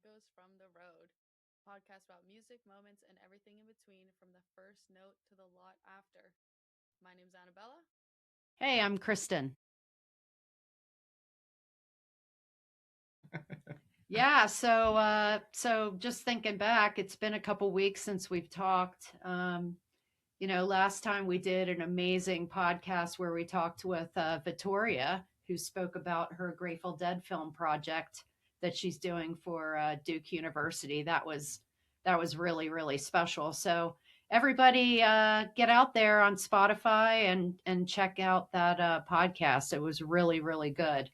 Echoes from the Road, podcast about music, moments, and everything in between from the first note to the lot after. My name's Annabella. Hey, I'm Kristen. Yeah, so just thinking back, it's been a couple weeks since we've talked. Last time we did an amazing podcast where we talked with Vittoria, who spoke about her Grateful Dead film project that she's doing for Duke University. That was really really special. So everybody, get out there on Spotify and check out that podcast. It was really really good.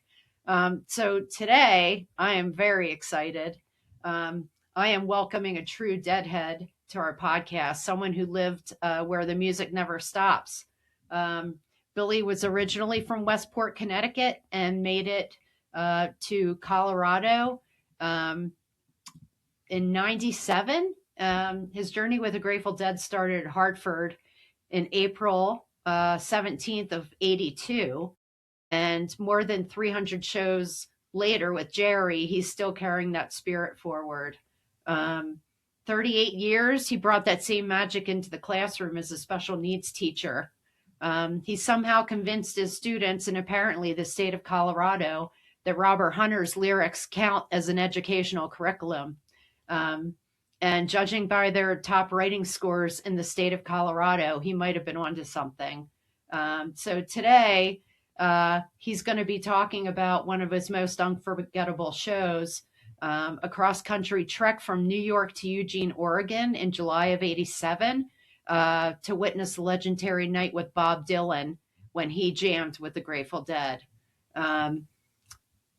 So today I am very excited. I am welcoming a true Deadhead to our podcast, someone who lived where the music never stops. Um, Billy was originally from Westport, Connecticut, and made it to Colorado in '97. His journey with the Grateful Dead started at Hartford in April 17th of '82, and more than 300 shows later with Jerry, he's still carrying that spirit forward. 38 years, he brought that same magic into the classroom as a special needs teacher. He somehow convinced his students, and apparently the state of Colorado, that Robert Hunter's lyrics count as an educational curriculum. And judging by their top writing scores in the state of Colorado, he might have been onto something. So today, he's going to be talking about one of his most unforgettable shows, a cross-country trek from New York to Eugene, Oregon in July of '87 to witness the legendary night with Bob Dylan when he jammed with the Grateful Dead.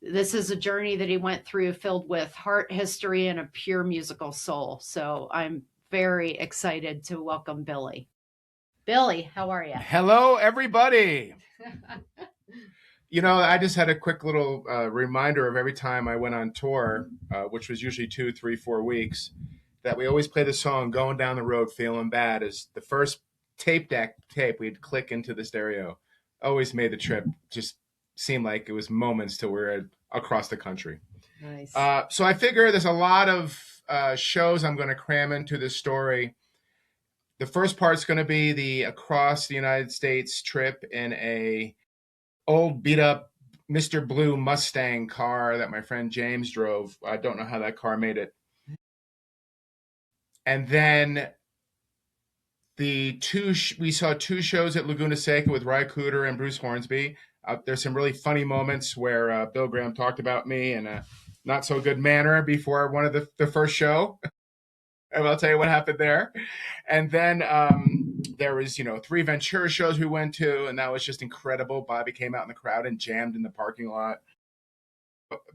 This is a journey that he went through filled with heart, history, and a pure musical soul. So I'm very excited to welcome Billy. Billy, how are you? Hello, everybody. I just had a quick little reminder of every time I went on tour, which was usually 2, 3, 4 weeks, that we always play the song Going Down the Road Feeling Bad as the first tape we'd click into the stereo. Always made the trip just seem like it was moments till we were across the country. Nice. So I figure there's a lot of shows I'm going to cram into this story. The first part's going to be the across the United States trip in a old beat up Mr. Blue Mustang car that my friend James drove. I don't know how that car made it. And then we saw 2 shows at Laguna Seca with Ry Cooder and Bruce Hornsby. There's some really funny moments where Bill Graham talked about me in a not so good manner before one of the first show. And I'll tell you what happened there. And then there was, 3 Ventura shows we went to, and that was just incredible. Bobby came out in the crowd and jammed in the parking lot.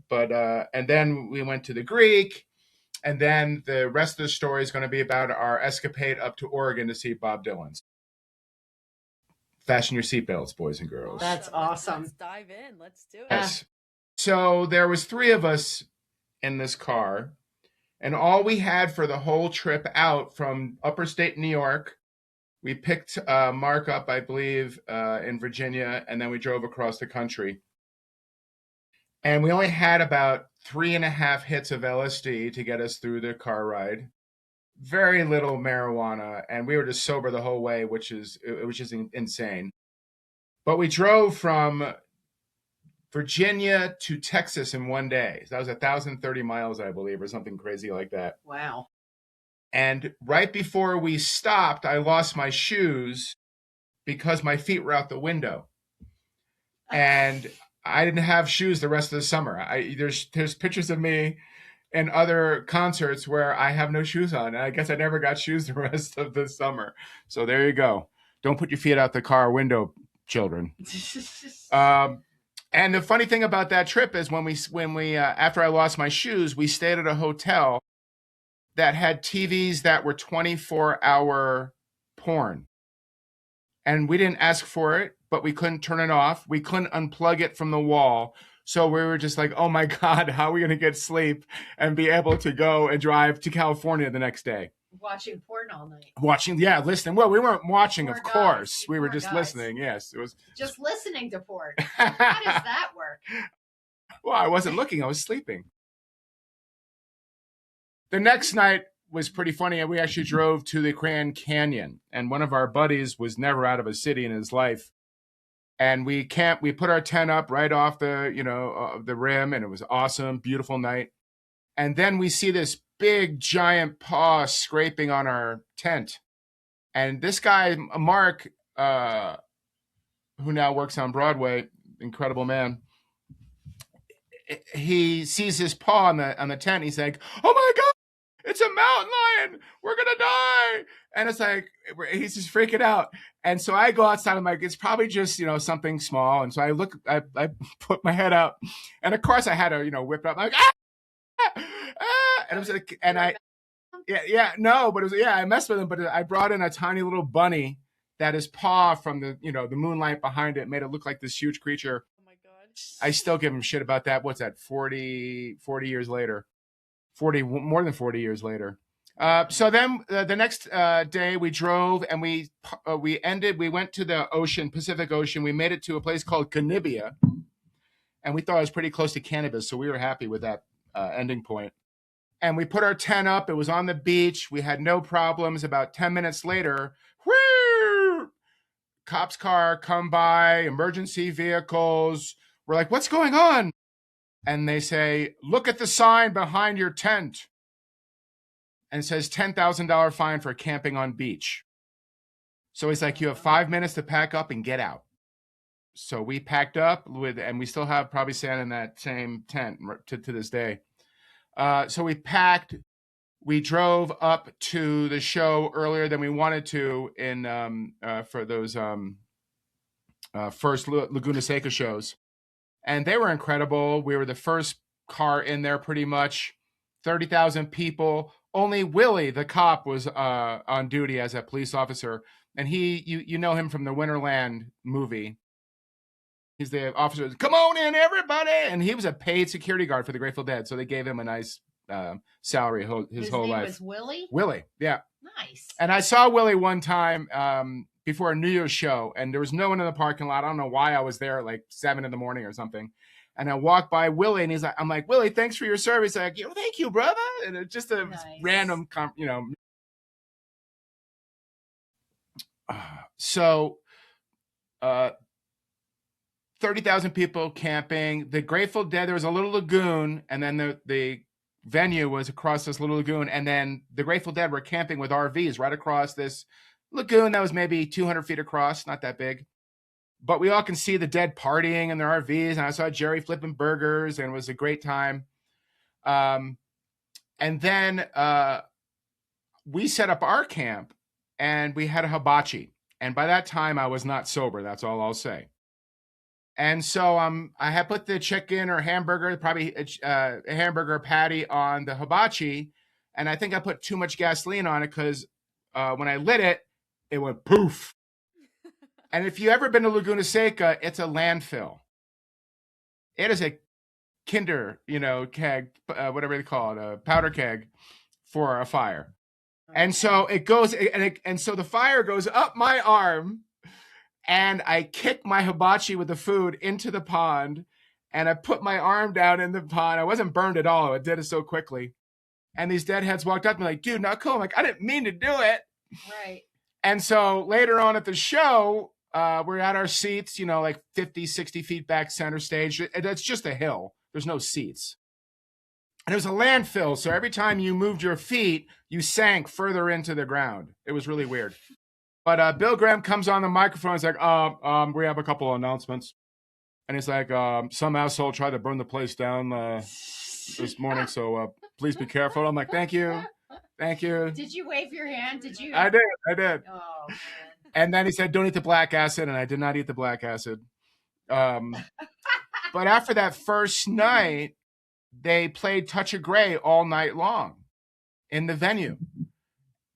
But and then we went to the Greek, and then the rest of the story is going to be about our escapade up to Oregon to see Bob Dylan. Fasten your seatbelts, boys and girls. That's awesome. Let's dive in. Let's do it. Yes. So there was 3 of us in this car. And all we had for the whole trip out from upper state New York, we picked Mark up, I believe, in Virginia, and then we drove across the country. And we only had about 3.5 hits of LSD to get us through the car ride. Very little marijuana, and we were just sober the whole way, which is insane. But we drove from Virginia to Texas in one day. So that was 1,030 miles, I believe, or something crazy like that. Wow. And right before we stopped, I lost my shoes because my feet were out the window. And I didn't have shoes the rest of the summer. There's pictures of me in other concerts where I have no shoes on. And I guess I never got shoes the rest of the summer. So there you go. Don't put your feet out the car window, children. And the funny thing about that trip is when we after I lost my shoes, we stayed at a hotel that had TVs that were 24-hour porn. And we didn't ask for it, but we couldn't turn it off. We couldn't unplug it from the wall. So we were just like, oh my God, how are we going to get sleep and be able to go and drive to California the next day? Watching porn all night. Listening. Well, we weren't watching, of course. We were just guys. Listening. Yes, it was just listening to porn. How does that work? Well, I wasn't looking. I was sleeping. The next night was pretty funny. We actually drove to the Grand Canyon, and one of our buddies was never out of a city in his life. And we put our tent up right off the rim, and it was awesome, beautiful night. And then we see this big giant paw scraping on our tent. And this guy, Mark, who now works on Broadway, incredible man, he sees his paw on the tent. He's like, "Oh my God, it's a mountain lion. We're going to die." And it's like, he's just freaking out. And so I go outside. I'm like, it's probably just, something small. And so I put my head out. And of course I had to, whip it up. I'm like, ah! And I was like, no, but it was, I messed with him, but I brought in a tiny little bunny that his paw from the moonlight behind it made it look like this huge creature. Oh my God. I still give him shit about that. What's that? 40 years later, more than 40 years later. So then the next day we drove and we went to the ocean, Pacific Ocean. We made it to a place called Canibia, and we thought it was pretty close to cannabis. So we were happy with that ending point. And we put our tent up. It was on the beach. We had no problems. About 10 minutes later, whoo, cops car come by, emergency vehicles. We're like, what's going on? And they say, look at the sign behind your tent. And it says $10,000 fine for camping on beach. So he's like, you have 5 minutes to pack up and get out. So we packed up and we still have probably sand in that same tent to this day. So we packed, we drove up to the show earlier than we wanted to for those first Laguna Seca shows. And they were incredible. We were the first car in there pretty much. 30,000 people. Only Willie, the cop, was on duty as a police officer. And you know him from the Winterland movie. He's the officer. Come on in, everybody. And he was a paid security guard for the Grateful Dead. So they gave him a nice salary his whole life. His name was Willie? Willie, yeah. Nice. And I saw Willie one time before a New Year's show, and there was no one in the parking lot. I don't know why I was there at like 7 a.m. or something. And I walked by Willie, and I'm like, Willie, thanks for your service. He's like, thank you, brother. And it's just a random, So, 30,000 people camping. The Grateful Dead, there was a little lagoon, and then the venue was across this little lagoon. And then the Grateful Dead were camping with RVs right across this lagoon that was maybe 200 feet across, not that big. But we all can see the Dead partying in their RVs, and I saw Jerry flipping burgers, and it was a great time. And then we set up our camp, and we had a hibachi. And by that time, I was not sober. That's all I'll say. And so I had put the chicken or hamburger, probably a hamburger patty on the hibachi, and I think I put too much gasoline on it because when I lit it, it went poof. And if you've ever been to Laguna Seca, it's a landfill. It is a Kinder, keg, whatever they call it, a powder keg for a fire. And so it goes, and so the fire goes up my arm, and I kick my hibachi with the food into the pond, and I put my arm down in the pond. I wasn't burned at all. I did it so quickly. And these Deadheads walked up and like, dude, not cool. I'm like, I didn't mean to do it. Right. And so later on at the show, we're at our seats, like 50, 60 feet back center stage. It's just a hill. There's no seats. And it was a landfill. So every time you moved your feet, you sank further into the ground. It was really weird. But Bill Graham comes on the microphone. He's like, we have a couple of announcements. And he's like, some asshole tried to burn the place down this morning. So please be careful. I'm like, thank you. Thank you. Did you wave your hand? Did you? I did. Oh, man. And then he said, don't eat the black acid. And I did not eat the black acid. But after that first night, they played Touch of Grey all night long in the venue.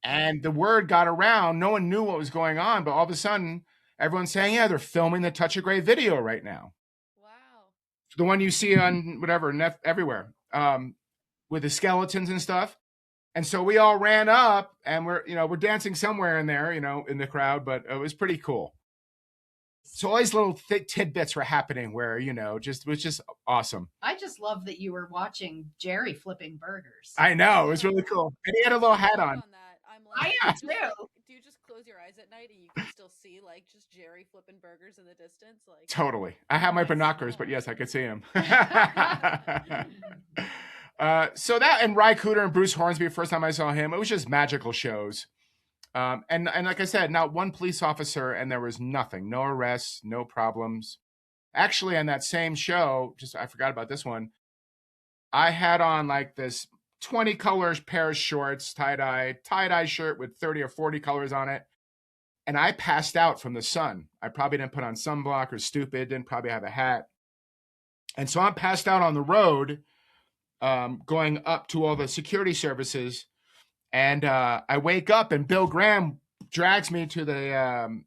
And the word got around. No one knew what was going on. But all of a sudden, everyone's saying, yeah, they're filming the Touch of Grey video right now. Wow. The one you see on whatever, everywhere, with the skeletons and stuff. And so we all ran up, and we're dancing somewhere in there, in the crowd, but it was pretty cool. So all these little tidbits were happening where, just, it was just awesome. I just love that you were watching Jerry flipping burgers. I know, it was really cool. And he had a little hat on. That. I'm like, I am too. Do you just close your eyes at night and you can still see like just Jerry flipping burgers in the distance? Like Totally. I have my binoculars, but yes, I could see him. So that, and Ry Cooder and Bruce Hornsby, first time I saw him, it was just magical shows. And like I said, not one police officer, and there was nothing, no arrests, no problems. Actually, on that same show, I forgot about this one, I had on like this 20 colors pair of shorts, tie-dye shirt with 30 or 40 colors on it. And I passed out from the sun. I probably didn't put on sunblock or stupid, didn't probably have a hat. And so I'm passed out on the road, going up to all the security services. And I wake up and Bill Graham drags me to the,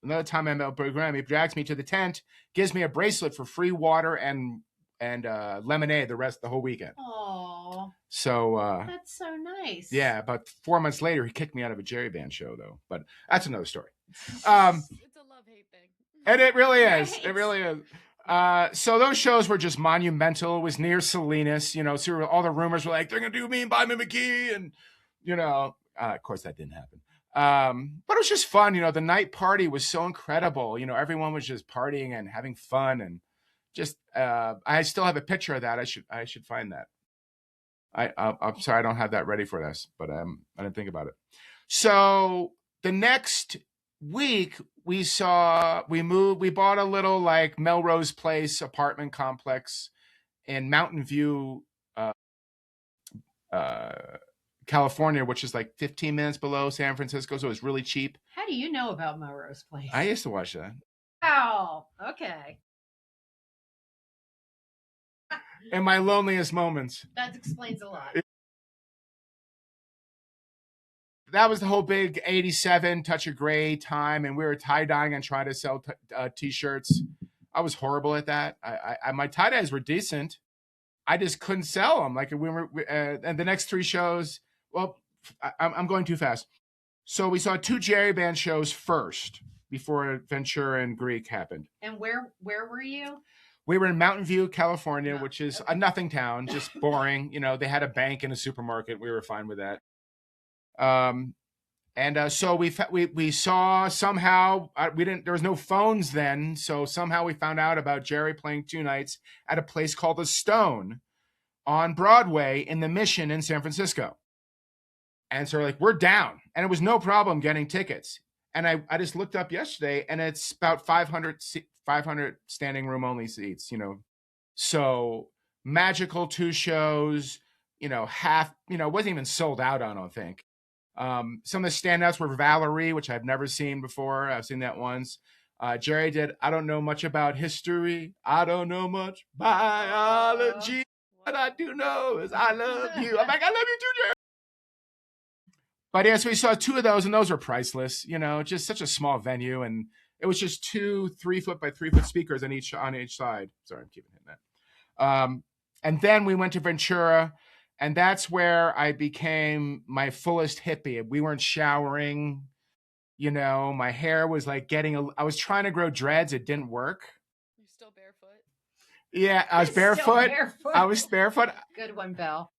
another time I met Bill Graham, he drags me to the tent, gives me a bracelet for free water and lemonade the whole weekend. Oh, so that's so nice. Yeah, but 4 months later, he kicked me out of a Jerry band show, though. But that's another story. It's a love-hate thing. And it really is. Right. It really is. So those shows were just monumental. It was near Salinas, so all the rumors were like, they're going to do me and Bobby McGee. And, of course that didn't happen. But it was just fun. The night party was so incredible. Everyone was just partying and having fun. And just, I still have a picture of that. I should find that. I'm sorry, I don't have that ready for this, but I didn't think about it. So the next week we bought a little like Melrose Place apartment complex in Mountain View, California, which is like 15 minutes below San Francisco. So it was really cheap. How do you know about Melrose Place? I used to watch that. Oh, okay. In my loneliest moments. That explains a lot. That was the whole big 87 Touch of Gray time, and we were tie-dyeing and trying to sell T-shirts. I was horrible at that. My tie-dyes were decent. I just couldn't sell them. Like and the next 3 shows, well, I'm going too fast. So we saw 2 Jerry Band shows first before Ventura and Greek happened. And where were you? We were in Mountain View, California, which is a nothing town, just boring. They had a bank and a supermarket. We were fine with that. So we saw somehow, there was no phones then. So somehow we found out about Jerry playing 2 nights at a place called the Stone on Broadway in the Mission in San Francisco. And so we're like, we're down. And it was no problem getting tickets. And I just looked up yesterday and it's about 500 standing room only seats, so magical 2 shows, half, it wasn't even sold out, I don't think. Some of the standouts were Valerie, which I've never seen before. I've seen that once. Jerry did I Don't Know Much About History. I don't know much biology. What I do know is I love you. I'm like, I love you too, Jerry. But yes, we saw 2 of those, and those were priceless. Just such a small venue, and it was just 2 3-foot by 3-foot speakers on each side. Sorry, I'm keeping hitting that. And then we went to Ventura, and that's where I became my fullest hippie. We weren't showering. My hair was like I was trying to grow dreads. It didn't work. You're still barefoot? Yeah, I was barefoot. I was barefoot. Good one, Belle.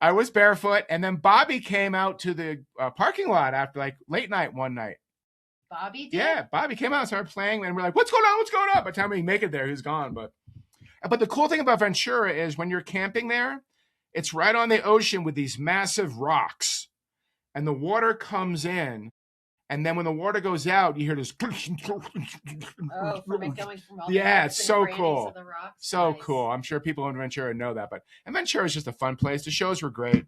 I was barefoot, and then Bobby came out to the parking lot after like late night one night. Bobby did? Yeah, Bobby came out and started playing, and we're like, what's going on? What's going on? By the time we make it there, he's gone. But the cool thing about Ventura is when you're camping there, it's right on the ocean with these massive rocks, and the water comes in, and then when the water goes out, you hear this. Oh, from it going from all the yeah, it's so cool. Of the rocks. So nice. cool. I'm sure people in Ventura know that, and Ventura is just a fun place. The shows were great.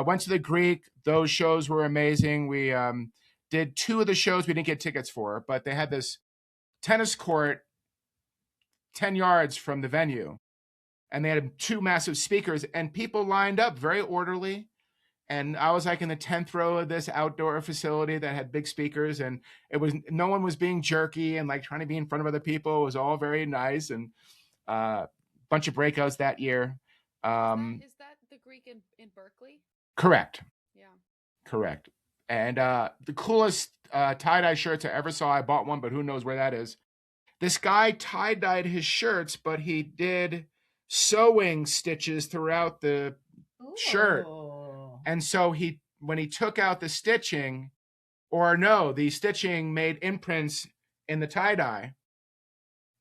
Went to the Greek. Those shows were amazing. We did 2 of the shows we didn't get tickets for, but they had this tennis court 10 yards from the venue, and they had 2 massive speakers, and people lined up very orderly. And I was like in the 10th row of this outdoor facility that had big speakers, and no one was being jerky and like trying to be in front of other people. It was all very nice, and bunch of breakouts that year. Is that the Greek in Berkeley? Correct. Yeah. Correct. And the coolest tie-dye shirts I ever saw. I bought one, but who knows where that is. This guy tie-dyed his shirts, but he did sewing stitches throughout the shirt. And so when he took out the stitching, the stitching made imprints in the tie-dye.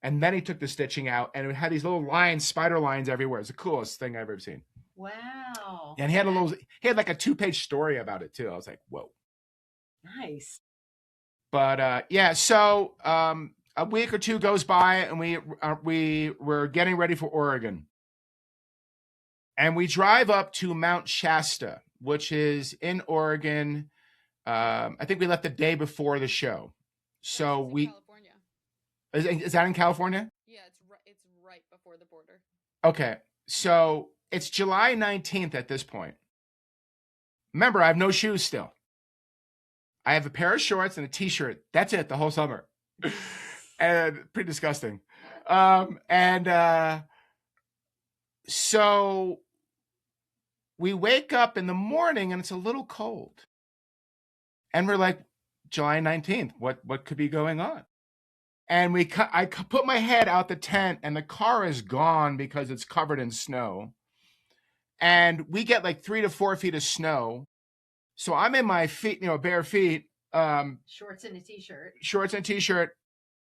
And then he took the stitching out, and it had these little lines, spider lines everywhere. It's the coolest thing I've ever seen. Wow. And he had like a 2-page story about it too. I was like, whoa. Nice. But so a week or two goes by, and we were getting ready for Oregon. And we drive up to Mount Shasta, which is in Oregon. I think we left the day before the show. So California. Is that in California? Yeah, it's right before the border. Okay, so it's July 19th at this point. Remember, I have no shoes still. I have a pair of shorts and a t-shirt. That's it, the whole summer. And pretty disgusting. So we wake up in the morning and it's a little cold. And we're like, July 19th, what could be going on? And I put my head out the tent, and the car is gone because it's covered in snow. And we get like 3 to 4 feet of snow. So I'm in my feet, bare feet. Shorts and a t-shirt,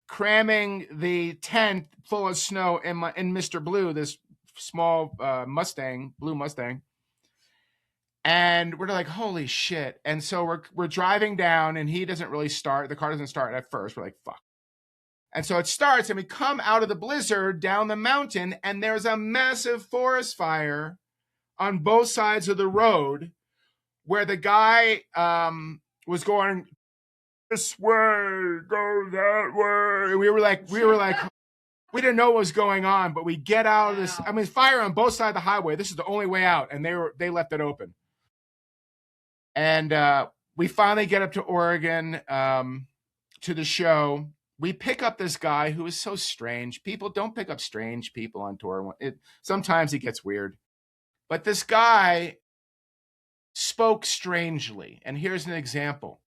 cramming the tent full of snow in Mr. Blue, this small blue Mustang. And we're like, holy shit. And so we're driving down, and he doesn't really start. The car doesn't start at first. We're like, fuck. And so it starts, and we come out of the blizzard down the mountain, and there's a massive forest fire on both sides of the road where the guy was going this way, go that way. And we were like, we didn't know what was going on, but we get out of this. I mean, fire on both sides of the highway. This is the only way out, and they left it open. And we finally get up to Oregon to the show. We pick up this guy who is so strange. People don't pick up strange people on tour. Sometimes it gets weird. But this guy spoke strangely. And here's an example.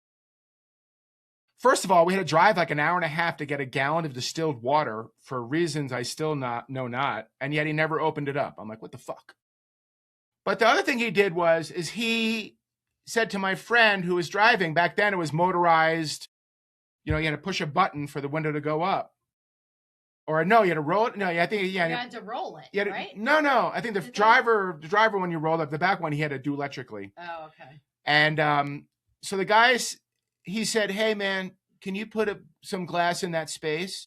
First of all, we had to drive like an hour and a half to get a gallon of distilled water for reasons I still know not. And yet he never opened it up. I'm like, what the fuck? But the other thing he did is he said to my friend who was driving, back then it was motorized. You had to push a button for the window to go up. Or no, you had to roll it. No, I think you had to roll it, right? No. I think the driver, when you rolled up, the back one he had to do electrically. Oh, okay. And so the guys, he said, hey man, can you put some glass in that space?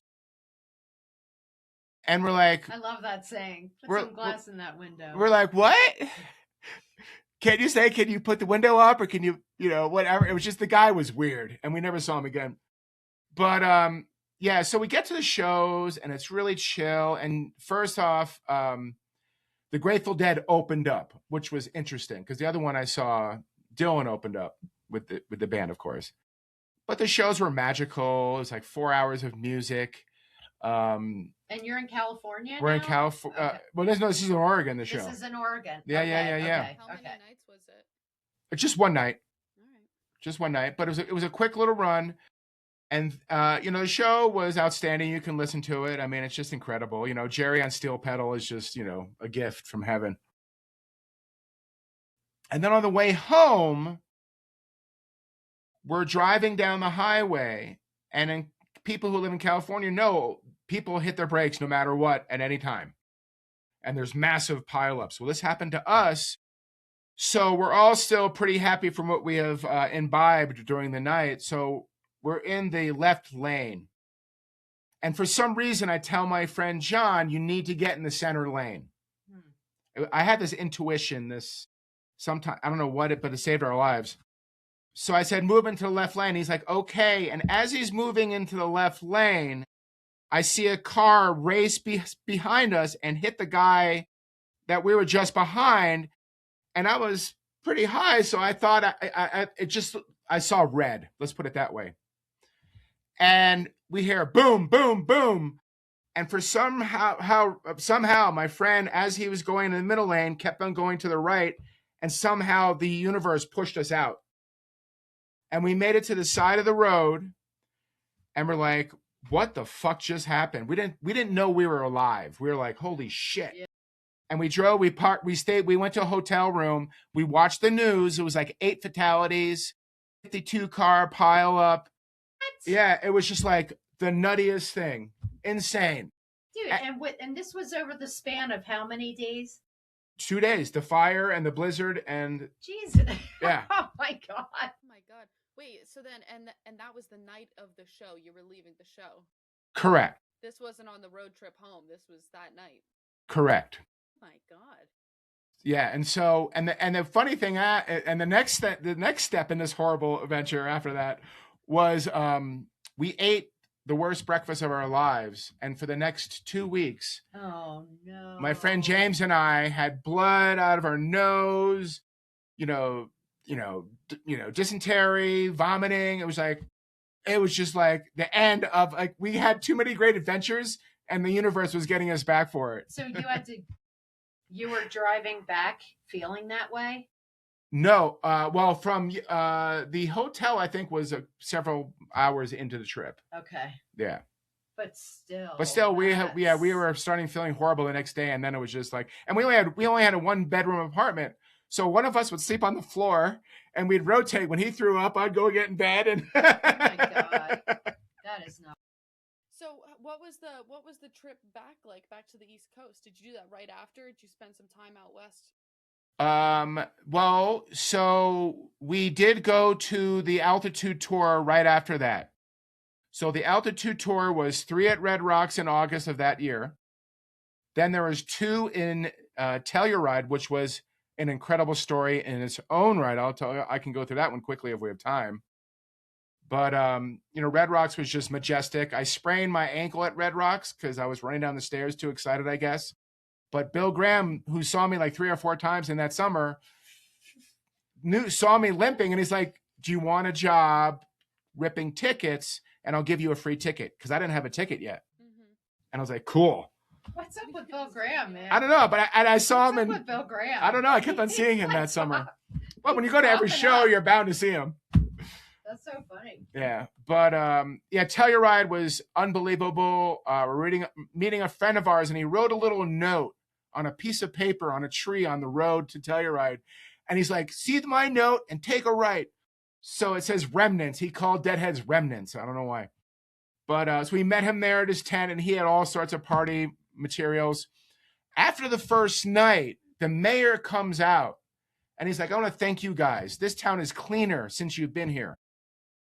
And we're like, I love that saying. Put some glass in that window. We're like, what? Can you put the window up, or can you, whatever? It was just, the guy was weird, and we never saw him again. But so we get to the shows, and it's really chill. And first off, the Grateful Dead opened up, which was interesting because the other one I saw, Dylan opened up with the band, of course. But the shows were magical. It was like 4 hours of music. And you're in California We're now? in California. Okay. Well, this is in Oregon, the show. This is in Oregon. Yeah. How many nights was it? It's just one night. All right. Just one night. But it was a quick little run. And, the show was outstanding. You can listen to it. I mean, it's just incredible. Jerry on steel pedal is just, a gift from heaven. And then on the way home, we're driving down the highway. And people who live in California know people hit their brakes no matter what at any time. And there's massive pileups. Well, this happened to us. So we're all still pretty happy from what we have imbibed during the night. So we're in the left lane. And for some reason, I tell my friend John, you need to get in the center lane. I had this intuition, sometime, I don't know what but it saved our lives. So I said, move into the left lane. He's like, okay. And as he's moving into the left lane, I see a car race behind us and hit the guy that we were just behind. And I was pretty high, so I thought I saw red. Let's put it that way. And we hear boom, boom, boom. And for somehow my friend, as he was going in the middle lane, kept on going to the right. And somehow the universe pushed us out. And we made it to the side of the road, and we're like, what the fuck just happened? We didn't know we were alive. We were like, holy shit. Yeah. And we drove, we parked, we stayed, we went to a hotel room. We watched the news. It was like 8 fatalities, 52 car pile up. What? Yeah, it was just like the nuttiest thing. Insane. Dude, and this was over the span of how many days? 2 days, the fire and the blizzard and Jesus. Yeah. Oh my God. Oh my God. Wait, so then, and that was the night of the show. You were leaving the show. Correct. This wasn't on the road trip home. This was that night. Correct. Oh my God. Yeah, and so and the funny thing, and the next step in this horrible adventure after that was we ate the worst breakfast of our lives, and for the next 2 weeks, oh no, my friend James and I had blood out of our nose, dysentery, vomiting. It was just like the end of like we had too many great adventures, and the universe was getting us back for it. So you were driving back feeling that way? No, well, from the hotel, I think was several hours into the trip. Okay. Yeah. But still, we were starting feeling horrible the next day, and then it was just like, and we only had a 1-bedroom apartment, so one of us would sleep on the floor, and we'd rotate. When he threw up, I'd go get in bed, and oh my God, that is not. So what was the trip back like, back to the East Coast? Did you do that right after? Did you spend some time out west? Well, so we did go to the altitude tour right after that. So the altitude tour was 3 at Red Rocks in August of that year. Then there was 2 in Telluride, which was an incredible story in its own right. I'll tell you, I can go through that one quickly if we have time. But Red Rocks was just majestic. I sprained my ankle at Red Rocks because I was running down the stairs too excited, I guess. But Bill Graham, who saw me like 3 or 4 times in that summer, saw me limping, and he's like, "Do you want a job ripping tickets? And I'll give you a free ticket," because I didn't have a ticket yet. Mm-hmm. And I was like, "Cool." What's up with Bill Graham, man? I don't know, but I saw him, with Bill Graham? I don't know. I kept on seeing him that summer. Well, when you go to every show, you're bound to see him. That's so funny. Yeah, but Telluride was unbelievable. We're meeting a friend of ours, and he wrote a little note on a piece of paper on a tree on the road to Telluride, and he's like, "See my note and take a right." So it says Remnants. He called Deadheads Remnants. I don't know why, but so we met him there at his tent, and he had all sorts of party materials. After the first night, the mayor comes out, and he's like, "I want to thank you guys. This town is cleaner since you've been here."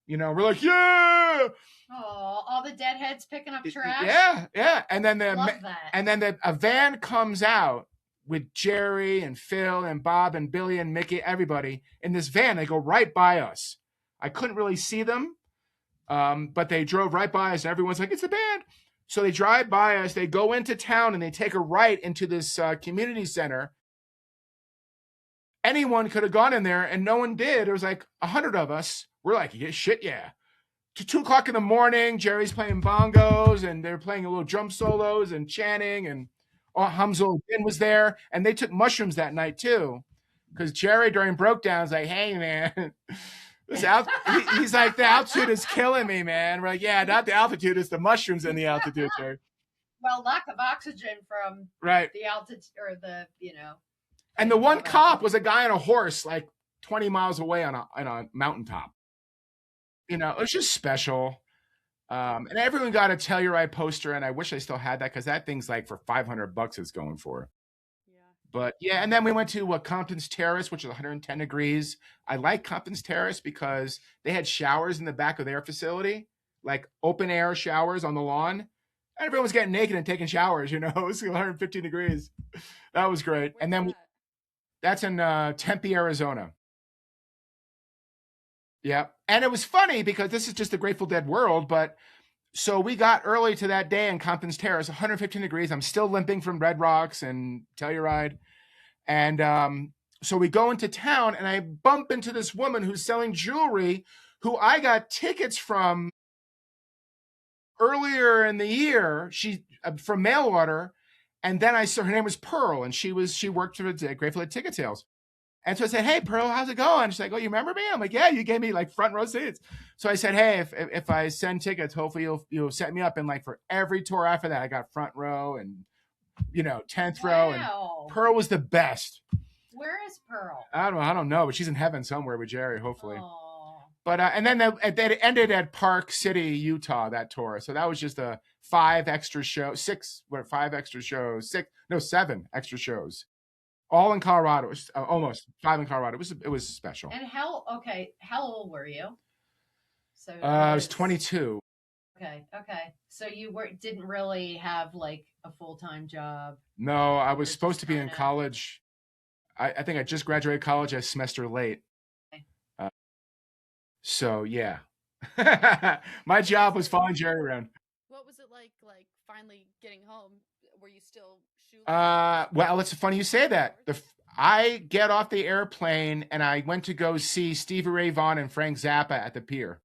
We're like, "Yeah!" Oh, all the Deadheads picking up trash. Yeah. And then a van comes out with Jerry and Phil and Bob and Billy and Mickey, everybody in this van. They go right by us. I couldn't really see them, but they drove right by us. And everyone's like, "It's a band." So they drive by us. They go into town and they take a right into this community center. Anyone could have gone in there, and no one did. There was like 100 of us. We're like, "Yeah, shit, yeah." To 2:00 in the morning, Jerry's playing bongos, and they're playing a little drum solos and chanting, and Hamza Din was there, and they took mushrooms that night too, because Jerry during breakdowns like, "Hey man, he's like, the altitude is killing me, man." We're like, "Yeah, not the altitude, it's the mushrooms in the altitude, Jerry." Well, lack of oxygen from the altitude or the And the one cop was a guy on a horse, like 20 miles away on a mountaintop. It was just special. And everyone got a Telluride poster, and I wish I still had that because that thing's like for $500 it's going for. Yeah. But yeah, and then we went to Compton's Terrace, which is 110 degrees. I like Compton's Terrace because they had showers in the back of their facility, like open air showers on the lawn. And everyone was getting naked and taking showers, it was 115 degrees. That was great. Where's and then that's in Tempe, Arizona. Yeah. And it was funny because this is just the Grateful Dead world, but so we got early to that day in Compton's Terrace, 115 degrees. I'm still limping from Red Rocks and Telluride. And so we go into town, and I bump into this woman who's selling jewelry who I got tickets from earlier in the year. She from mail order. And then I saw her name was Pearl, and she worked for the Grateful Dead ticket sales. And so I said, hey, Pearl, how's it going? She's like, oh, you remember me? I'm like, yeah, you gave me like front row seats. So I said, hey, if I send tickets, hopefully you'll set me up. And like for every tour after that, I got front row and, 10th row. And Pearl was the best. Where is Pearl? I don't know, but she's in heaven somewhere with Jerry, hopefully. Aww. But and then they ended at Park City, Utah, that tour. So that was just a 7 extra shows, extra shows. All in Colorado. It was almost 5 in Colorado. It was special. And how old were you? So I was 22. Okay. So you didn't really have like a full-time job? No, I was supposed to be in college. I think I just graduated college a semester late. Okay. So yeah, my job was following Jerry around. What was it like finally getting home? Were you still shoeless? Well, it's funny you say that. I get off the airplane and I went to go see Stevie Ray Vaughan and Frank Zappa at the pier.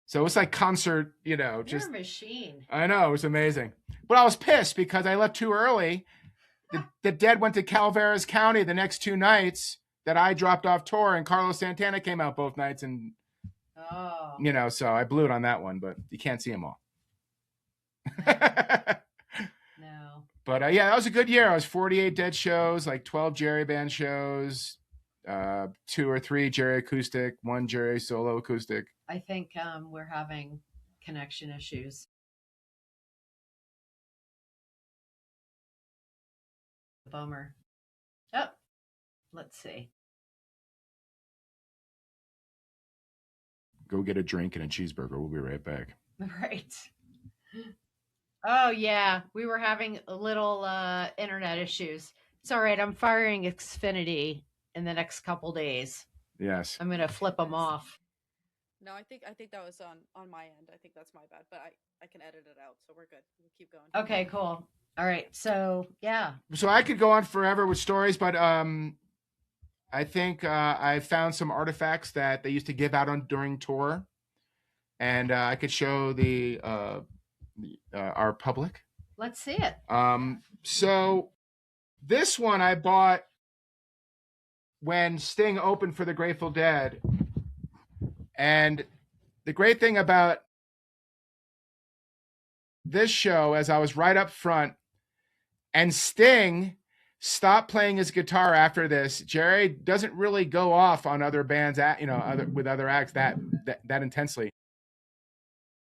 So it was like concert, You're a machine. I know, it was amazing. But I was pissed because I left too early. The Dead went to Calaveras County the next 2 nights that I dropped off tour, and Carlos Santana came out both nights, and so I blew it on that one, but you can't see them all. No. But yeah, that was a good year. I was 48 Dead shows, like 12 Jerry band shows, 2 or 3 Jerry acoustic, 1 Jerry solo acoustic. I think we're having connection issues. Bummer. Oh, let's see. Go get a drink and a cheeseburger. We'll be right back. Right. Oh, yeah. We were having a little internet issues. It's all right. I'm firing Xfinity in the next couple days. Yes. I'm going to flip them off. No, I think that was on my end. I think that's my bad, but I can edit it out, so we're good. We'll keep going. Okay, cool. All right. So, yeah. So I could go on forever with stories, but I think I found some artifacts that they used to give out during tour, and I could show our public. Let's see it. So this one I bought when Sting opened for the Grateful Dead. And the great thing about this show, as I was right up front, and Sting stopped playing his guitar after this. Jerry doesn't really go off on other bands, with other acts that intensely.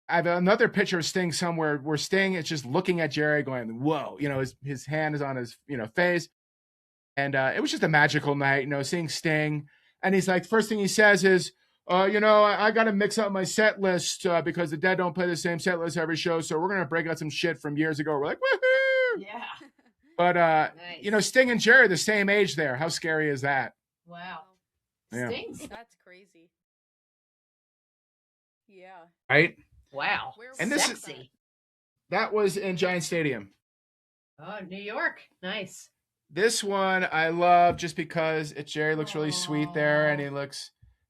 I have another picture of Sting somewhere where Sting is just looking at Jerry going, whoa, his hand is on his, face. And it was just a magical night, seeing Sting. And he's like, first thing he says is, I got to mix up my set list because the Dead don't play the same set list every show. So we're going to break out some shit from years ago. We're like, woohoo! Yeah. But, nice. Sting and Jerry are the same age there. How scary is that? Wow. Yeah. Sting's. That's crazy. Yeah. Right? Wow. And that was in Giant Stadium. Oh, New York. Nice. This one I love just because Jerry looks really sweet there, and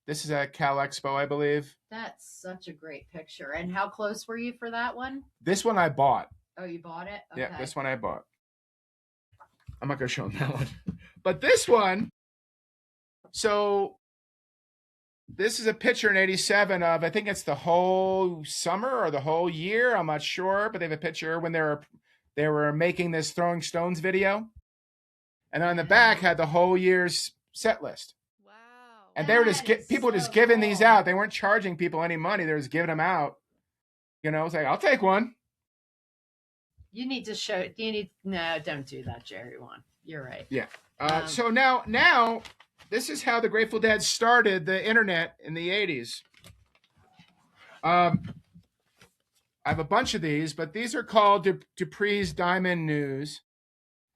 this is at Cal Expo, I believe. That's such a great picture. And how close were you for that one? This one I bought. Oh, you bought it? Okay. Yeah, this one I bought. I'm not going to show him that one. But this one, so this is a picture in 87 of, I think it's the whole summer or the whole year. I'm not sure, but they have a picture when they were making this Throwing Stones video. And on the back had the whole year's set list. Wow. And they were people just giving these out. They weren't charging people any money. They were just giving them out. It's like, I'll take one. You need to no, don't do that, Jerry one. You're right. Yeah. So now this is how the Grateful Dead started the internet in the 80s. I have a bunch of these, but these are called Dupree's Diamond News.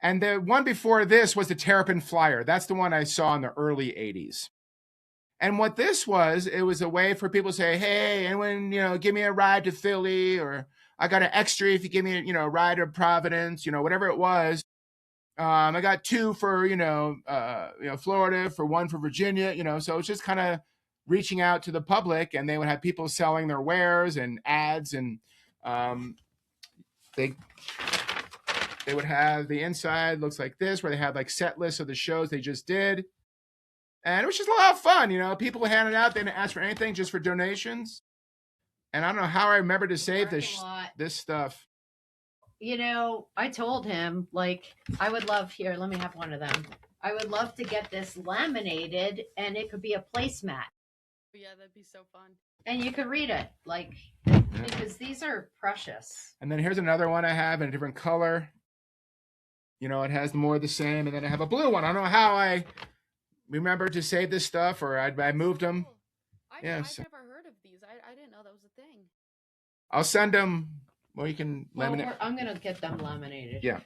And the one before this was the Terrapin Flyer. That's the one I saw in the early 80s. And what this was, it was a way for people to say, hey, anyone, give me a ride to Philly, or I got an extra if you give me a ride to Providence, whatever it was. I got 2 for, Florida, for 1 for Virginia, so it's just kind of reaching out to the public, and they would have people selling their wares and ads, and They would have the inside looks like this, where they had like set lists of the shows they just did. And it was just a lot of fun, you know. People handed out, they didn't ask for anything, just for donations. And I don't know how I remember to save this stuff. You know, I told him, like, I would love, here, let me have one of them. I would love to get this laminated, and it could be a placemat. Yeah, that'd be so fun. And you could read it, like, because these are precious. And then here's another one I have in a different color. You know, it has more of the same. And then I have a blue one. I don't know how I remember to save this stuff, or I moved them. I've never heard of these. I didn't know that was a thing. I'll send them. Well, you can laminate. I'm going to get them laminated. Yeah.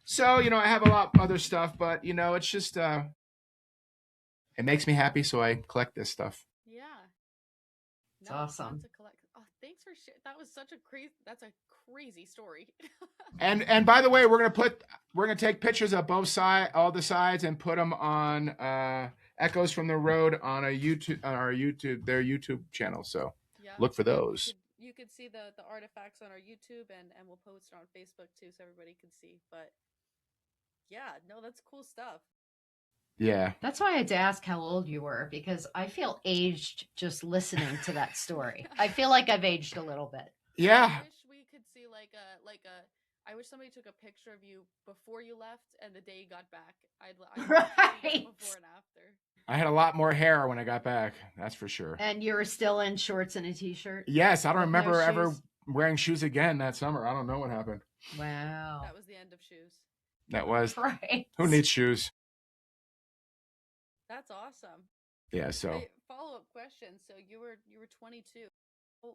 So, you know, I have a lot of other stuff, but, you know, it's just, it makes me happy, so I collect this stuff. Yeah. It's awesome. Oh, thanks for sharing. That was such a crazy story. And by the way, we're gonna take pictures of all the sides, and put them on Echoes from the Road on their YouTube channel. So yeah, look for those. You could see the artifacts on our YouTube, and we'll post it on Facebook too, so everybody can see. But yeah, no, that's cool stuff. Yeah. That's why I had to ask how old you were, because I feel aged just listening to that story. I feel like I've aged a little bit. Yeah. I wish we could see I wish somebody took a picture of you before you left and the day you got back. I'd right. Before and after. I had a lot more hair when I got back. That's for sure. And you were still in shorts and a t-shirt? Yes. I don't remember ever wearing shoes again that summer. I don't know what happened. Wow. That was the end of shoes. That was. Right. Who needs shoes? That's awesome. Yeah, so. Hey, follow-up question. So you were 22. How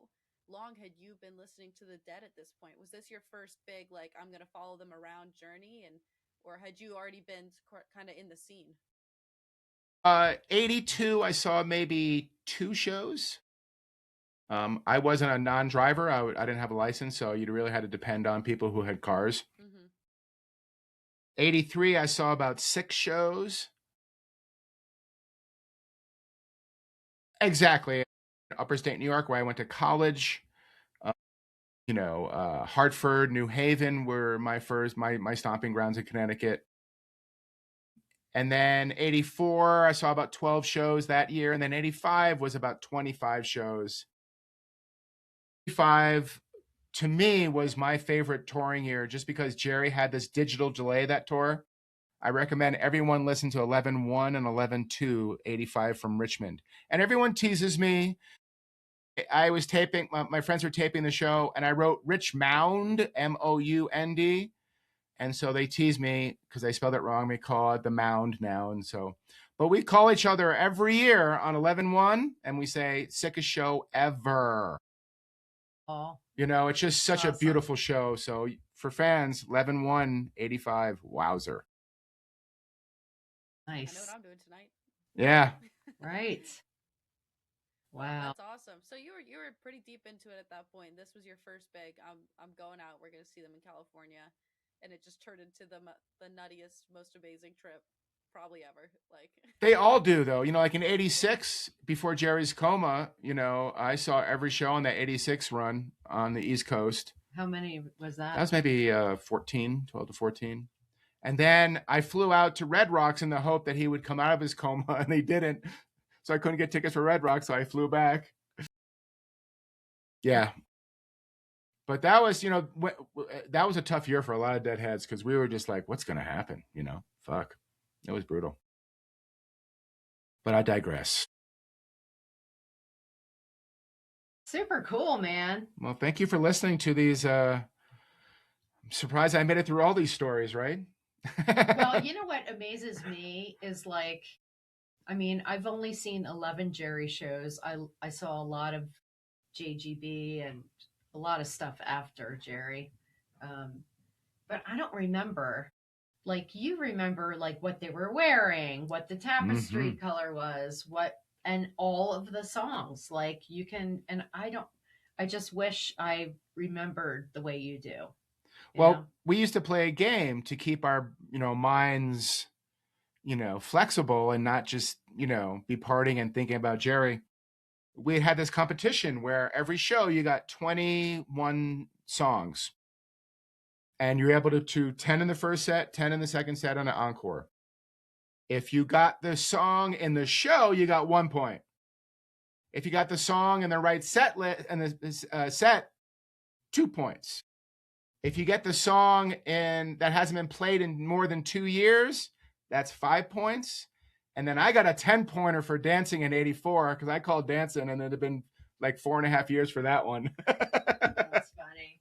long had you been listening to the Dead at this point? Was this your first big, like, I'm going to follow them around journey, or had you already been kind of in the scene? 82, I saw maybe 2 shows. I wasn't a non-driver. I didn't have a license, so you really had to depend on people who had cars. Mm-hmm. 83, I saw about 6 shows. Exactly. Upper State New York, where I went to college. Hartford, New Haven were my stomping grounds in Connecticut. And then 84, I saw about 12 shows that year. And then 85 was about 25 shows. 85, to me, was my favorite touring year, just because Jerry had this digital delay that tour. I recommend everyone listen to 11-1 and 11-2, 85 from Richmond. And everyone teases me. I was taping, my friends were taping the show, and I wrote Rich Mound, Mound. And so they tease me because I spelled it wrong. They call it the Mound now. And so, but we call each other every year on 11-1, and we say, sickest show ever. Oh, you know, it's just such a beautiful show. So for fans, 11-1, 85, wowzer. Nice. I know what I'm doing tonight. Yeah. Right. Wow. That's awesome. So you were pretty deep into it at that point. This was your first big, I'm going out. We're going to see them in California. And it just turned into the nuttiest, most amazing trip probably ever. Like they all do, though. You know, like in 86, before Jerry's coma, you know, I saw every show on that 86 run on the East Coast. How many was that? That was maybe 12 to 14. And then I flew out to Red Rocks in the hope that he would come out of his coma, and he didn't. So I couldn't get tickets for Red Rocks, so I flew back. Yeah. But that was, you know, that was a tough year for a lot of Deadheads, because we were just like, what's going to happen? You know, fuck. It was brutal. But I digress. Super cool, man. Well, thank you for listening to these. I'm surprised I made it through all these stories, right? Well, you know what amazes me is, like, I mean, I've only seen 11 Jerry shows. I saw a lot of JGB and a lot of stuff after Jerry. But I don't remember, like, you remember, like, what they were wearing, what the tapestry color was, and all of the songs. Like, you can, and I just wish I remembered the way you do. Well, we used to play a game to keep our, you know, minds, you know, flexible and not just, you know, be partying and thinking about Jerry. We had this competition where every show you got 21 songs. and you're able to 10 in the first set, 10 in the second set on an encore. If you got the song in the show, you got 1 point. If you got the song in the right set and the set, 2 points. If you get the song that hasn't been played in more than 2 years, that's 5 points. And then I got a 10-pointer for dancing in '84 because I called dancing, and it had been like 4.5 years for that one. That's funny.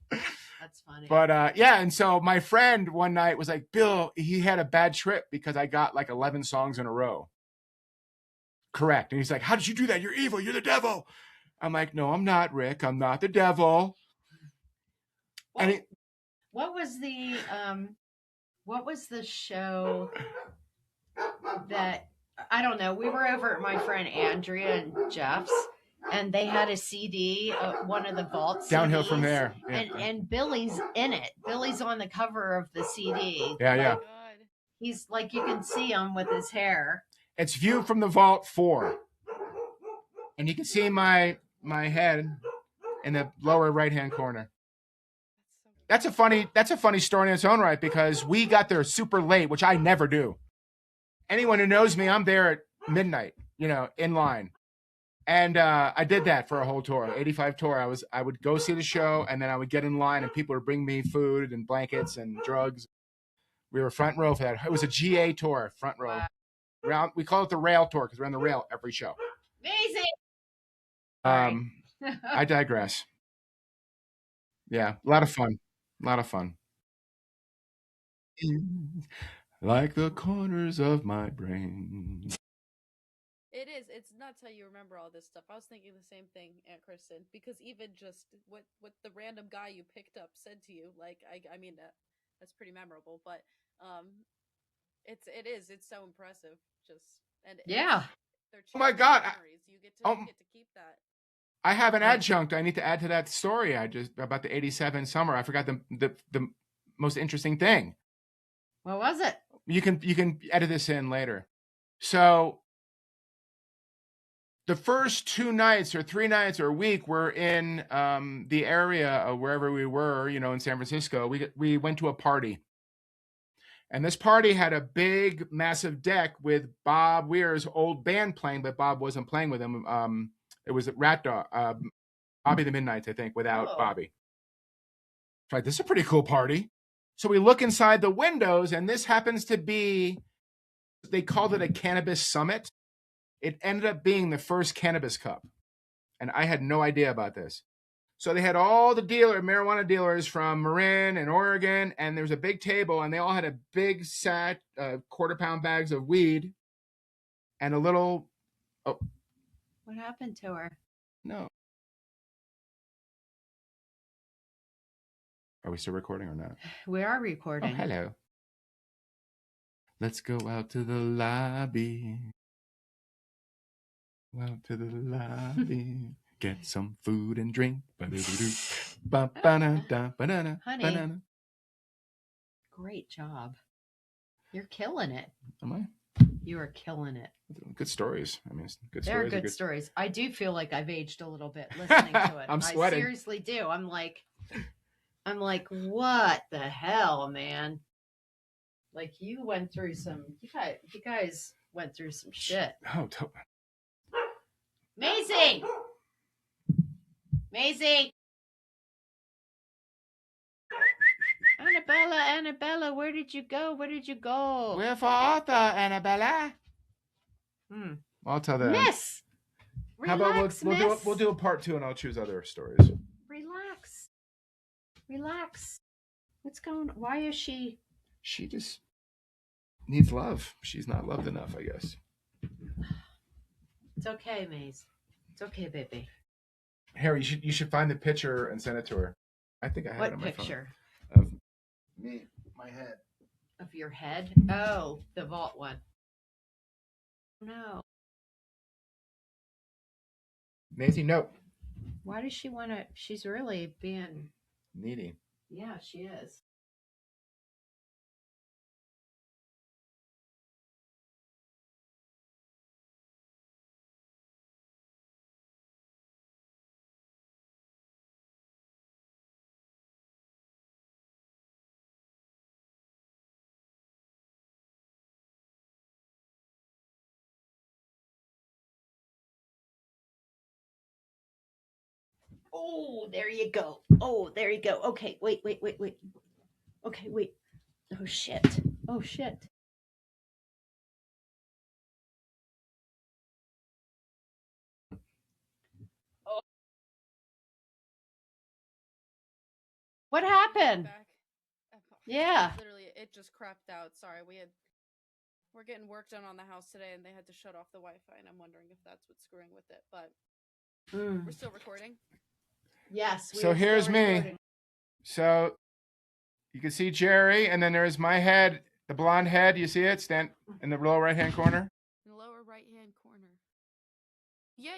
That's funny. But yeah, and so my friend one night was like, Bill, he had a bad trip because I got like 11 songs in a row. Correct. And he's like, how did you do that? You're evil. You're the devil. I'm like, no, I'm not, Rick. I'm not the devil. What was the show that, I don't know, we were over at my friend Andrea and Jeff's, and they had a CD, one of the vault CDs. Downhill from there. Yeah. And Billy's in it. Billy's on the cover of the CD. Yeah, yeah. God. He's like, you can see him with his hair. It's viewed from the Vault 4. And you can see my head in the lower right-hand corner. That's a funny story in its own right, because we got there super late, which I never do. Anyone who knows me, I'm there at midnight, in line. And I did that for a whole tour, 85 tour. I would go see the show, and then I would get in line, and people would bring me food and blankets and drugs. We were front row for that. It was a GA tour, front row. Wow. We call it the rail tour because we're on the rail every show. Amazing. I digress. Yeah, a lot of fun. Like the corners of my brain. It is. It's nuts how you remember all this stuff. I was thinking the same thing, Aunt Kristen, because even just what the random guy you picked up said to you, like I mean that's pretty memorable. But it's so impressive. Just and yeah. Oh my God! You get to keep that. I have an adjunct I need to add to that story. About the '87 summer. I forgot the most interesting thing. What was it? You can edit this in later. So the first 2 nights or 3 nights or a week we're in the area of wherever we were, in San Francisco. We went to a party. And this party had a big, massive deck with Bob Weir's old band playing, but Bob wasn't playing with him. It was Rat Dog, Bobby the Midnights, I think, without Bobby. So this is a pretty cool party. So we look inside the windows, and this happens to be, they called it a cannabis summit. It ended up being the first cannabis cup. And I had no idea about this. So they had all the marijuana dealers from Marin and Oregon, and there was a big table, and they all had a big sack, quarter-pound bags of weed, and a little. Oh, what happened to her? No. Are we still recording or not? We are recording. Oh, hello. Let's go out to the lobby. Out to the lobby. Get some food and drink. Honey, great job. You're killing it. Am I? You are killing it. Good stories. I mean, good stories. They're good stories. I do feel like I've aged a little bit listening to it. I'm sweating. I seriously do. I'm like, what the hell, man? Like you went through some. You guys went through some shit. Oh, Maisie! Annabella, where did you go? We're for Arthur, Annabella. I'll tell them. Miss! Relax, how about we'll do a part 2 and I'll choose other stories. Relax. What's going on? Why is she? She just needs love. She's not loved enough, I guess. It's okay, Maze. It's okay, baby. Harry, you should find the picture and send it to her. I think I have it on my phone. What picture? Of me, my head. Of your head? Oh, the vault one. No. Maisie, no. Why does she want to? She's really being needy. Yeah, she is. Oh, there you go. Oh, there you go. Okay, wait. Okay, wait. Oh shit. Oh shit. Oh. What happened? Back. Yeah. Literally, it just crapped out. Sorry, we're getting work done on the house today, and they had to shut off the Wi-Fi, and I'm wondering if that's what's screwing with it. But we're still recording. Yes. So here's me. So you can see Jerry, and then there's my head, the blonde head. You see it? Stand in the lower right-hand corner. In the lower right-hand corner. Yeah.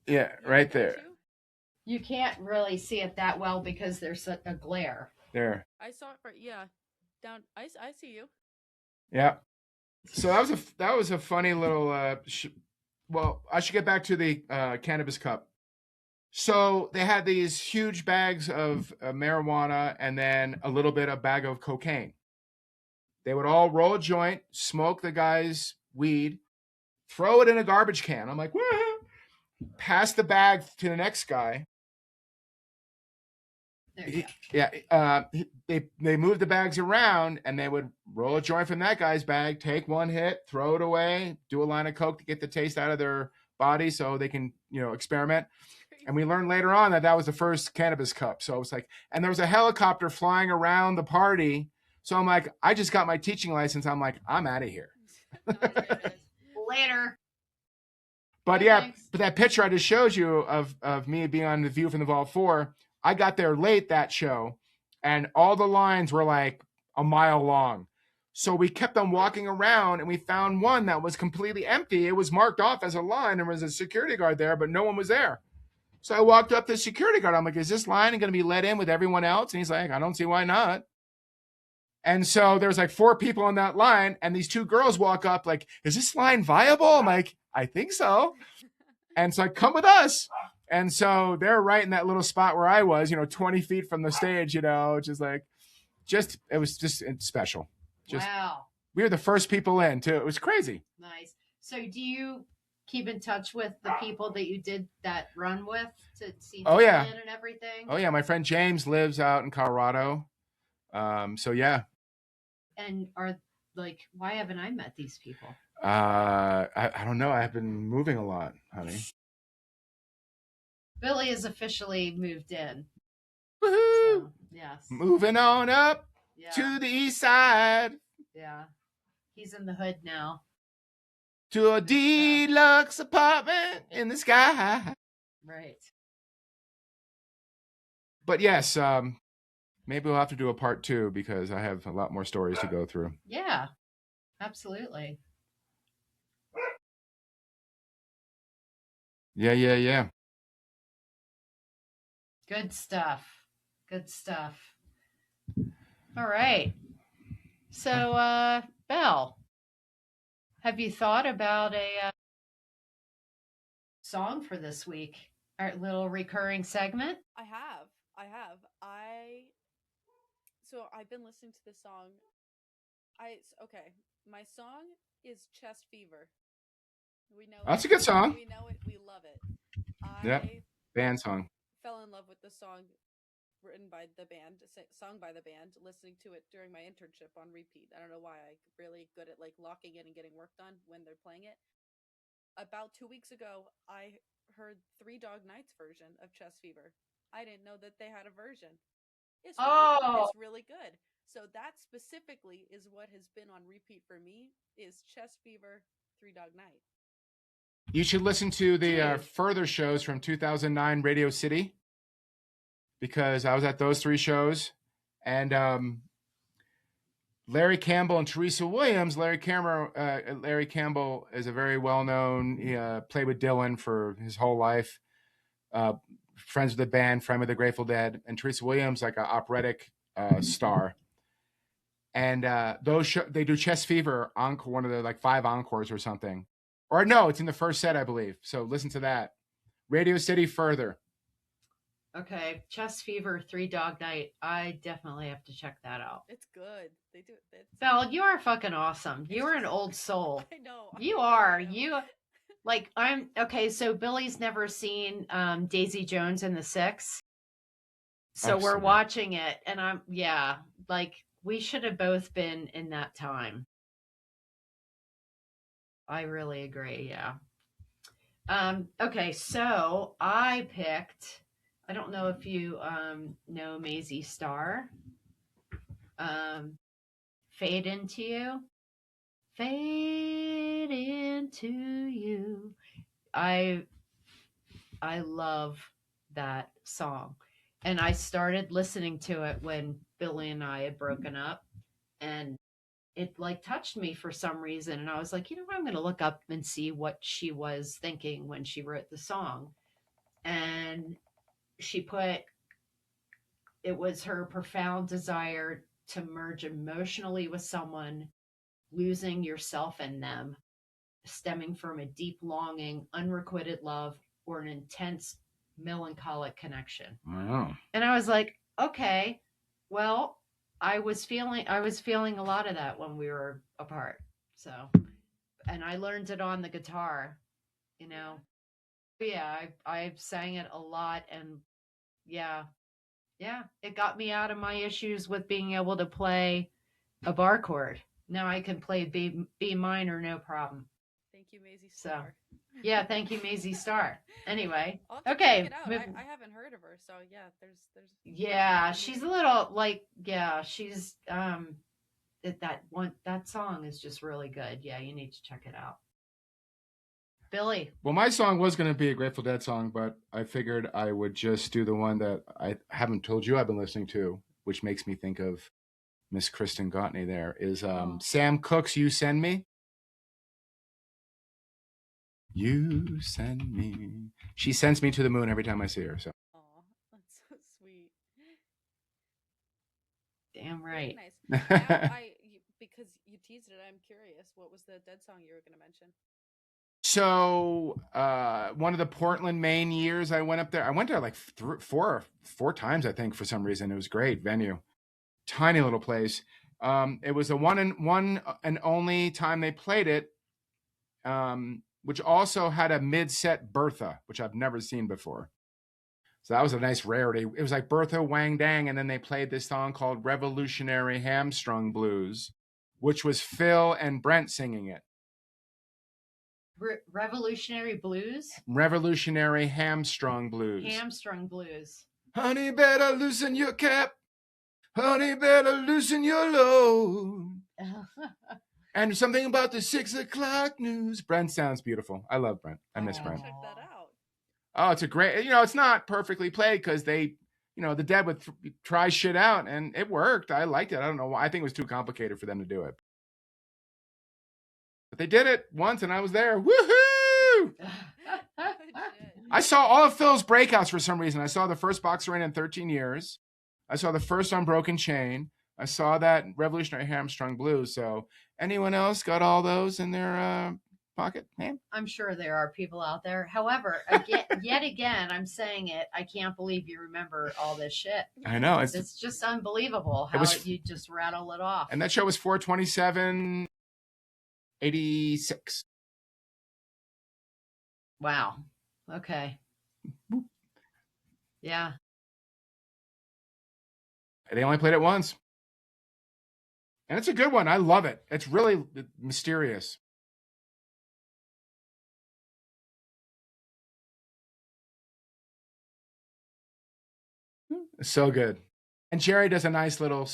Yeah, right there. Too? You can't really see it that well because there's a glare. There. I saw it. Yeah. Down. I see you. Yeah. So that was a funny little. Well, I should get back to the cannabis cup. So they had these huge bags of marijuana and then a little bit of bag of cocaine. They would all roll a joint, smoke the guy's weed, throw it in a garbage can. I'm like, woo! Pass the bag to the next guy. They moved the bags around and they would roll a joint from that guy's bag, take one hit, throw it away, do a line of coke to get the taste out of their body so they can, experiment. And we learned later on that was the first cannabis cup. So it was like, and there was a helicopter flying around the party. So I'm like, I just got my teaching license. I'm like, I'm out of here. Later. But but that picture I just showed you of me being on The View from the Vault 4, I got there late that show, and all the lines were like a mile long. So we kept on walking around, and we found one that was completely empty. It was marked off as a line. There was a security guard there, but no one was there. So I walked up to the security guard. I'm like, is this line going to be let in with everyone else? And he's like, I don't see why not. And so there's like 4 people on that line, and these 2 girls walk up like, is this line viable? I'm like, I think so. And so I come with us. And so they're right in that little spot where I was, 20 feet from the stage, which is like, it was just special. Wow. We were the first people in too. It was crazy. Nice. So do you keep in touch with the people that you did that run with to see and everything? Oh yeah. My friend James lives out in Colorado. So yeah. And why haven't I met these people? I don't know. I've been moving a lot, honey. Billy has officially moved in. Woohoo! So, yes. Moving on up to the east side. Yeah. He's in the hood now. To a deluxe apartment in the sky. Right. But yes, maybe we'll have to do a part 2 because I have a lot more stories to go through. Yeah, absolutely. Yeah. Good stuff. All right. So, Belle, have you thought about a song for this week? Our little recurring segment? I have. So I've been listening to this song. My song is Chest Fever. We know that's a good song. We know it. We love it. Band song. Fell in love with the song written by the band, sung by the band, listening to it during my internship on repeat. I don't know why. I'm really good at locking in and getting work done when they're playing it. About 2 weeks ago, I heard 3 Dog Nights version of Chest Fever. I didn't know that they had a version. It's really good. So that specifically is what has been on repeat for me is Chest Fever, 3 Dog Night. You should listen to the further shows from 2009 Radio City because I was at those 3 shows. And Larry Campbell and Teresa Williams. Larry Campbell is a very well-known, he played with Dylan for his whole life. Friends with the band, friend with the Grateful Dead. And Teresa Williams, like an operatic star. And they do Chest Fever encore, one of the 5 encores or something. Or no, it's in the first set, I believe. So listen to that. Radio City further. Okay, Chest Fever, 3 Dog Night. I definitely have to check that out. It's good. They do it. Belle, you are fucking awesome. You are an old soul. I know. You are. You Like I'm okay, so Billy's never seen Daisy Jones and the Six. So Oh, we're so good. watching it and like we should have both been in that time. I really agree, yeah. Okay, so I picked, I don't know if you know Maisie Starr. Fade into You. Fade into you. I I love that song. And I started listening to it when Billy and I had broken up, and it like touched me for some reason, and I was like, you know what, I'm going to look up and see what she was thinking when she wrote the song. And she put, it was her profound desire to merge emotionally with someone, losing yourself in them, stemming from a deep longing, unrequited love, or an intense melancholic connection. Wow. And I was like, okay, well, I was feeling a lot of that when we were apart. So, and I learned it on the guitar, you know. Yeah, I sang it a lot, and yeah, yeah, it got me out of my issues with being able to play a bar chord. Now I can play B minor, no problem. Thank you, Maisie So, Starr. yeah, thank you, Maisie Starr. Anyway, I'll have to check okay, it out. I haven't heard of her, so yeah, there's yeah, definitely she's a need little like, yeah, she's that song is just really good. Yeah, you need to check it out. Billy. Well, my song was going to be a Grateful Dead song, but I figured I would just do the one that I haven't told you I've been listening to, which makes me think of Miss Kristen Gautney. There is Sam Cooke's "You Send Me." You send me. She sends me to the moon every time I see her. So. Aw, that's so sweet. Damn Very right. nice. Now because you teased it, I'm curious. What was the Dead song you were going to mention? So one of the Portland, Maine years I went up there. I went there like four times, I think, for some reason. It was great venue, tiny little place. It was a one and only time they played it, which also had a mid-set Bertha, which I've never seen before. So that was a nice rarity. It was like Bertha Wang Dang, and then they played this song called Revolutionary Hamstrung Blues, which was Phil and Brent singing it. Revolutionary Blues? Revolutionary Hamstrung Blues. Hamstrung Blues. Honey, better loosen your cap. Honey, better loosen your load. And something about the 6 o'clock news. Brent sounds beautiful. I love Brent. I miss Brent. Check that out. Oh, it's a great, it's not perfectly played because they, the Dead would try shit out and it worked. I liked it. I don't know why. I think it was too complicated for them to do it. But they did it once and I was there. Woohoo! I saw all of Phil's breakouts for some reason. I saw the first Boxer in 13 years. I saw the first Unbroken Chain. I saw that Revolutionary Hamstrung Blues. So anyone else got all those in their pocket? Man, I'm sure there are people out there. However, yet again, I'm saying it. I can't believe you remember all this shit. I know. It's just unbelievable how you just rattle it off. And that show was 4/27/86. Wow. Okay. Yeah. They only played it once. And it's a good one. I love it. It's really mysterious. So good. And Jerry does a nice little,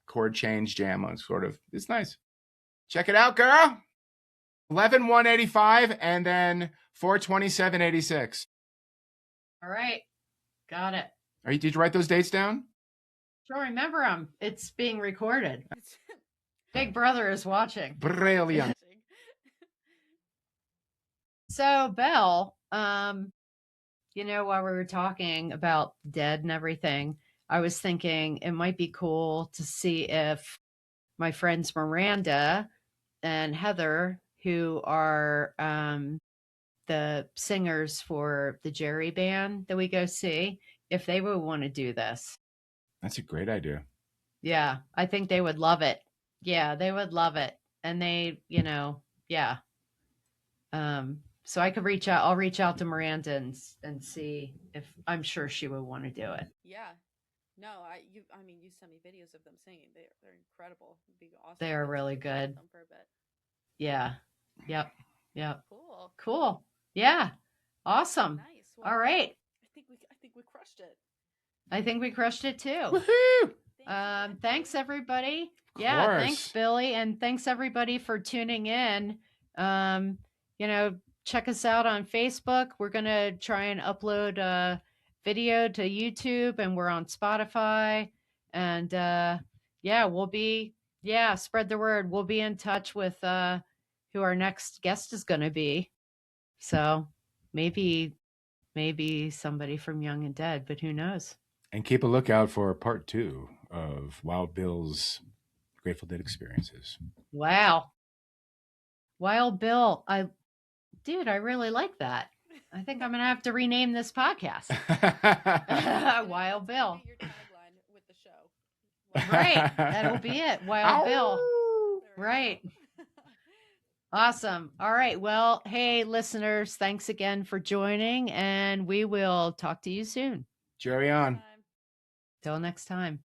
chord change jam on sort of. It's nice. Check it out, girl. 11/1/85 and then 4/27/86. All right. Got it. Did you write those dates down? Sure, remember them. It's being recorded. Big Brother is watching. Brilliant. So, Belle, while we were talking about Dead and everything, I was thinking it might be cool to see if my friends Miranda and Heather, who are the singers for the Jerry band that we go see, if they would want to do this. That's a great idea. Yeah, I think they would love it. Yeah, they would love it. And they, yeah. So I could reach out. I'll reach out to Miranda and see if I'm sure she would want to do it. Yeah. No, I mean, you sent me videos of them singing. They're incredible. It'd be awesome. They are to really get to good. them for a bit. Yeah. Yep. Yep. Cool. Cool. Yeah. Awesome. Nice. Well, all right. I think we crushed it. I think we crushed it too. Woohoo! Thanks everybody. Of Yeah, course. thanks Billy, and thanks everybody for tuning in. Check us out on Facebook. We're gonna try and upload a video to YouTube, and we're on Spotify. And spread the word. We'll be in touch with who our next guest is gonna be. So maybe somebody from Young and Dead, but who knows? And keep a lookout for part 2 of Wild Bill's Grateful Dead experiences. Wow. Wild Bill. I really like that. I think I'm going to have to rename this podcast. Wild Bill. Your tagline with the show. Right. That'll be it. Wild Bill. Right. Awesome. All right. Well, hey, listeners, thanks again for joining, and we will talk to you soon. Jerry on. Till next time.